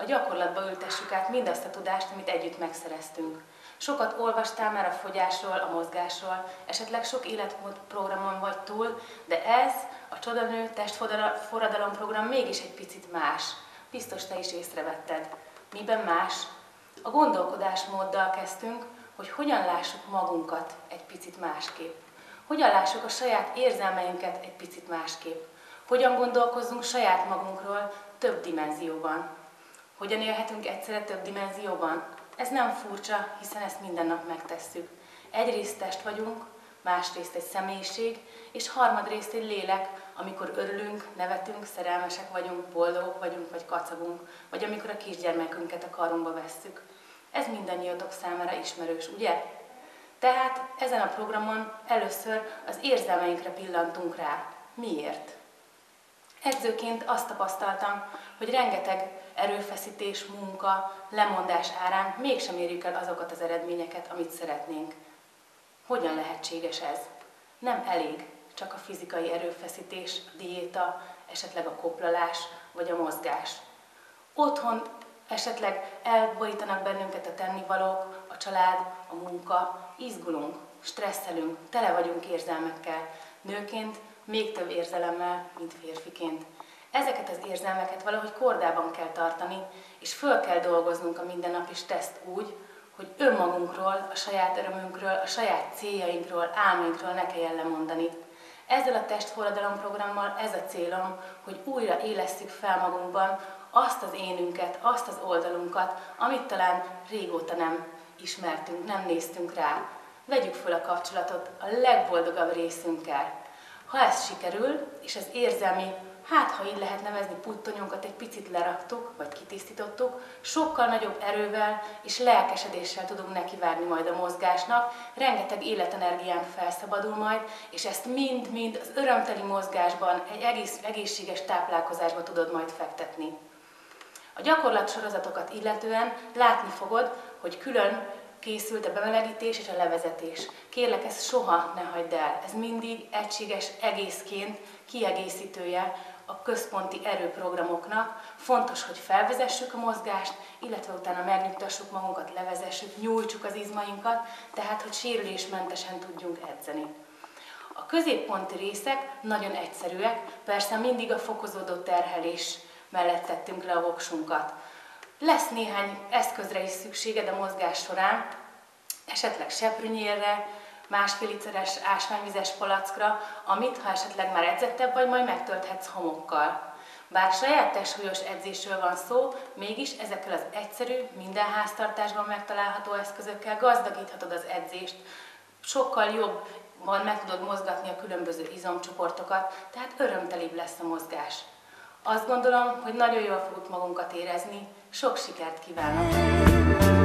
gyakorlatba ültessük át mindazt a tudást, amit együtt megszereztünk. Sokat olvastál már a fogyásról, a mozgásról, esetleg sok életmódprogramon vagy túl, de ez, a Csodanő testforradalom program mégis egy picit más. Biztos te is észrevetted. Miben más? A gondolkodásmóddal kezdtünk, hogy hogyan lássuk magunkat egy picit másképp. Hogyan lássuk a saját érzelmeinket egy picit másképp. Hogyan gondolkozzunk saját magunkról több dimenzióban. Hogyan élhetünk egyszerre több dimenzióban? Ez nem furcsa, hiszen ezt minden nap megtesszük. Egyrészt test vagyunk, másrészt egy személyiség, és harmadrészt egy lélek, amikor örülünk, nevetünk, szerelmesek vagyunk, boldogok vagyunk, vagy kacagunk, vagy amikor a kisgyermekünket a karunkba vesszük. Ez mindannyiatok számára ismerős, ugye? Tehát ezen a programon először az érzelmeinkre pillantunk rá. Miért? Edzőként azt tapasztaltam, hogy rengeteg erőfeszítés, munka, lemondás árán mégsem érjük el azokat az eredményeket, amit szeretnénk. Hogyan lehetséges ez? Nem elég csak a fizikai erőfeszítés, a diéta, esetleg a koplalás vagy a mozgás. Otthon esetleg elborítanak bennünket a tennivalók, a család, a munka, izgulunk, stresszelünk, tele vagyunk érzelmekkel. Nőként még több érzelemmel, mint férfiként. Ezeket az érzelmeket valahogy kordában kell tartani, és föl kell dolgoznunk a mindennapi teszt úgy, hogy önmagunkról, a saját örömünkről, a saját céljainkról, álmainkról ne kelljen lemondani. Ezzel a testforradalom programmal ez a célom, hogy újra élesszük fel magunkban azt az énünket, azt az oldalunkat, amit talán régóta nem ismertünk, nem néztünk rá. Vegyük föl a kapcsolatot a legboldogabb részünkkel. Ha ez sikerül, és az érzelmi, ha így lehet nevezni, puttonyunkat egy picit leraktuk, vagy kitisztítottuk, sokkal nagyobb erővel és lelkesedéssel tudunk nekivágni majd a mozgásnak, rengeteg életenergiánk felszabadul majd, és ezt mind-mind az örömteli mozgásban, egy egészséges táplálkozásba tudod majd fektetni. A gyakorlatsorozatokat illetően látni fogod, hogy külön készült a bemelegítés és a levezetés. Kérlek, ezt soha ne hagyd el. Ez mindig egységes egészként kiegészítője a központi erőprogramoknak. Fontos, hogy felvezessük a mozgást, illetve utána megnyugtassuk magunkat, levezessük, nyújtsuk az izmainkat, tehát, hogy sérülésmentesen tudjunk edzeni. A középponti részek nagyon egyszerűek, persze mindig a fokozódó terhelés mellett tettünk le a voksunkat. Lesz néhány eszközre is szükséged a mozgás során, esetleg seprűnyélre, másfél literes ásványvizes palackra, amit, ha esetleg már edzettebb vagy, majd megtölthetsz homokkal. Bár saját testsúlyos edzésről van szó, mégis ezekkel az egyszerű, minden háztartásban megtalálható eszközökkel gazdagíthatod az edzést. Sokkal jobban meg tudod mozgatni a különböző izomcsoportokat, tehát örömtelibb lesz a mozgás. Azt gondolom, hogy nagyon jól fogjuk magunkat érezni. Sok sikert kívánok!